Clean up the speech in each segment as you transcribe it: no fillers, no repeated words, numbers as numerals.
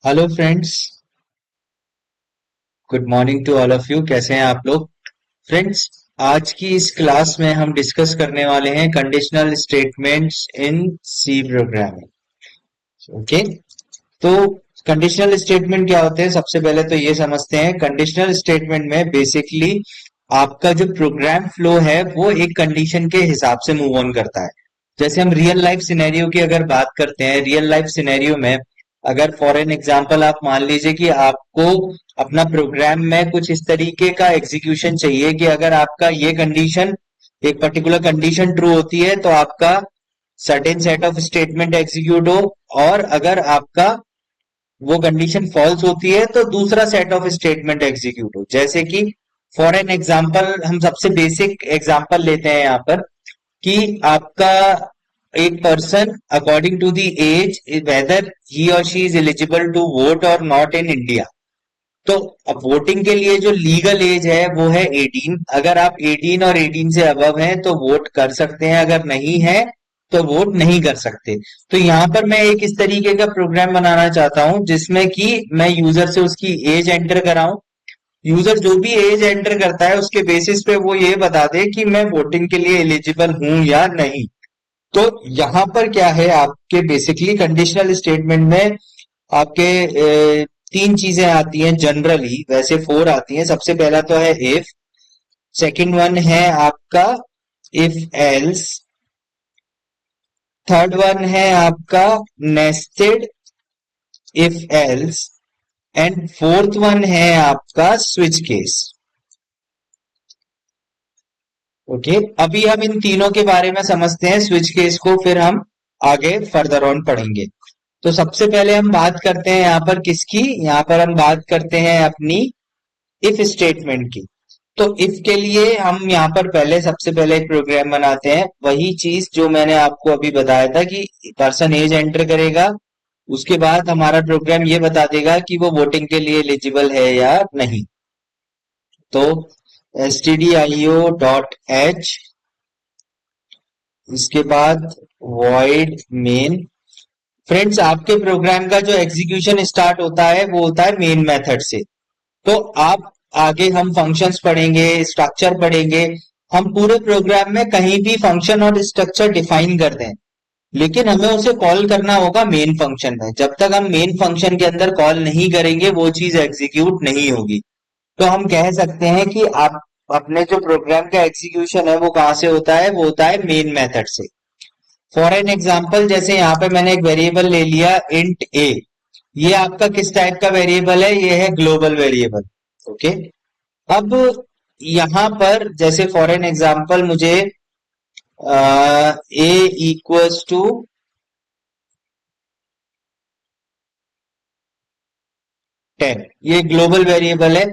Hello friends. Good morning to all of you. कैसे हैं आप लोग? फ्रेंड्स, आज की इस क्लास में हम डिस्कस करने वाले हैं conditional statements in C programming. Okay, तो कंडीशनल स्टेटमेंट क्या होते हैं? सबसे पहले तो ये समझते हैं। कंडीशनल स्टेटमेंट में बेसिकली आपका जो प्रोग्राम फ्लो है वो एक कंडीशन के हिसाब से मूव ऑन करता है। जैसे हम रियल लाइफ सिनेरियो की अगर बात करते हैं, रियल लाइफ सिनेरियो में अगर फॉर एन एग्जांपल आप मान लीजिए कि आपको अपना प्रोग्राम में कुछ इस तरीके का एग्जीक्यूशन चाहिए कि अगर आपका ये कंडीशन, एक पर्टिकुलर कंडीशन ट्रू होती है तो आपका certain set of statement execute हो, और अगर आपका वो कंडीशन फॉल्स होती है तो दूसरा सेट ऑफ स्टेटमेंट एग्जीक्यूट हो। जैसे कि फॉर एन एग्जांपल हम सबसे बेसिक एग्जांपल लेते हैं यहाँ पर कि आपका एक person according to the age whether he or she is eligible to vote or not in India. तो अब वोटिंग के लिए जो लीगल एज है वो है 18। अगर आप 18 और 18 से अबव हैं तो वोट कर सकते हैं, अगर नहीं है तो वोट नहीं कर सकते। तो यहाँ पर मैं एक इस तरीके का प्रोग्राम बनाना चाहता हूं जिसमें कि मैं यूजर से उसकी एज एंटर कराऊं। यूजर जो भी एज एंटर करता है उसके बेसिस पे वो ये बता दे कि मैं वोटिंग के लिए एलिजिबल हूं या नहीं। तो यहाँ पर क्या है, आपके बेसिकली कंडीशनल स्टेटमेंट में आपके तीन चीजें आती हैं जनरली, वैसे फोर आती हैं। सबसे पहला तो है इफ, सेकंड वन है आपका इफ एल्स, थर्ड वन है आपका nested if else, and fourth one है आपका स्विच केस। ओके, अभी हम इन तीनों के बारे में समझते हैं, स्विच केस को फिर हम आगे फर्दर ऑन पढ़ेंगे। तो सबसे पहले हम बात करते हैं यहाँ पर किसकी, यहाँ पर हम बात करते हैं अपनी इफ स्टेटमेंट की। तो इफ के लिए हम यहाँ पर पहले सबसे पहले एक प्रोग्राम बनाते हैं, वही चीज जो मैंने आपको अभी बताया था कि पर्सन एज एंटर करेगा, उसके बाद हमारा प्रोग्राम ये बता देगा कि वो वोटिंग के लिए एलिजिबल है या नहीं। तो stdio.h, इसके बाद void main। फ्रेंड्स, आपके प्रोग्राम का जो एग्जीक्यूशन स्टार्ट होता है वो होता है मेन मेथड से। तो आप आगे हम फंक्शंस पढ़ेंगे, स्ट्रक्चर पढ़ेंगे। हम पूरे प्रोग्राम में कहीं भी फंक्शन और स्ट्रक्चर डिफाइन कर दें, लेकिन हमें उसे कॉल करना होगा मेन फंक्शन में। जब तक हम मेन फंक्शन के अंदर कॉल नहीं करेंगे वो चीज एग्जीक्यूट नहीं होगी। तो हम कह सकते हैं कि आप अपने जो प्रोग्राम का एग्जीक्यूशन है वो कहाँ से होता है, वो होता है मेन मेथड से। फॉर एन एग्जाम्पल, जैसे यहाँ पे मैंने एक वेरिएबल ले लिया इंट ए। ये आपका किस टाइप का वेरिएबल है? ये है ग्लोबल वेरिएबल। ओके, अब यहां पर जैसे फॉर एन एग्जाम्पल मुझे ए इक्वल्स टू 10, ये ग्लोबल वेरिएबल है।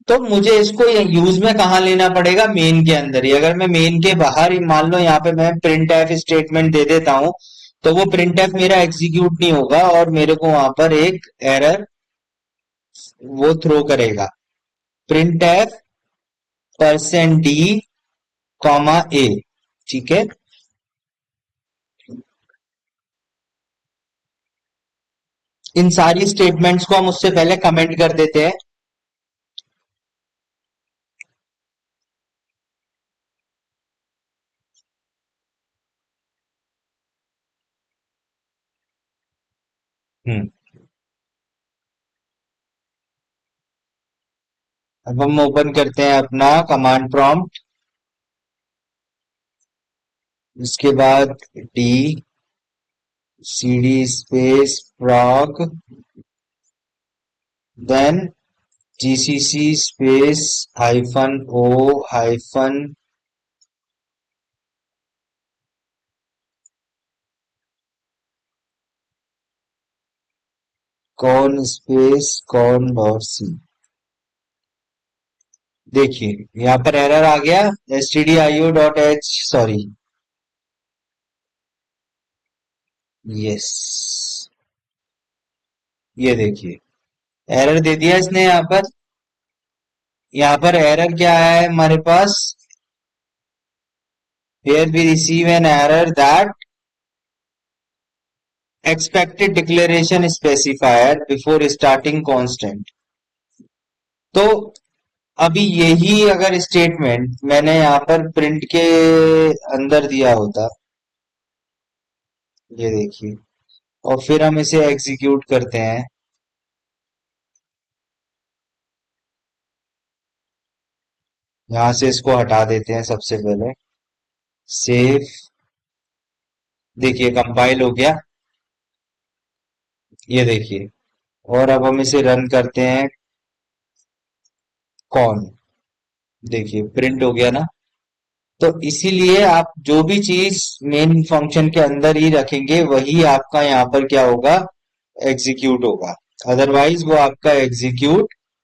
तो मुझे इसको यूज में कहाँ लेना पड़ेगा? मेन के अंदर ही। अगर मैं मेन के बाहर ही मान लो यहाँ पे मैं प्रिंट एफ स्टेटमेंट दे देता हूं, तो वो प्रिंट एफ मेरा एग्जीक्यूट नहीं होगा और मेरे को वहां पर एक एरर वो थ्रो करेगा, print f percent d comma a. ठीक है, इन सारी स्टेटमेंट्स को हम उससे पहले कमेंट कर देते हैं। हम्म, अब हम ओपन करते हैं अपना कमांड प्रॉम्प्ट। इसके बाद d c d space prog, then GCC space hyphen o hyphen con space con dot c. देखिए यहाँ पर एरर आ गया, stdio.h, सॉरी, यस, ये देखिए एरर दे दिया इसने यहाँ पर। यहाँ पर एरर क्या है हमारे पास? here we receive an error that expected declaration specifier before starting constant। तो अभी यही अगर स्टेटमेंट मैंने यहाँ पर प्रिंट के अंदर दिया होता, ये देखिए, और फिर हम इसे एग्जीक्यूट करते हैं। यहाँ से इसको हटा देते हैं सबसे पहले। सेव, देखिए कंपाइल हो गया, ये देखिए। और अब हम इसे रन करते हैं। कौन, देखिए प्रिंट हो गया ना। तो इसीलिए आप जो भी चीज मेन फंक्शन के अंदर ही रखेंगे वही आपका यहाँ पर क्या होगा, एग्जीक्यूट होगा। अदरवाइज वो आपका एग्जीक्यूट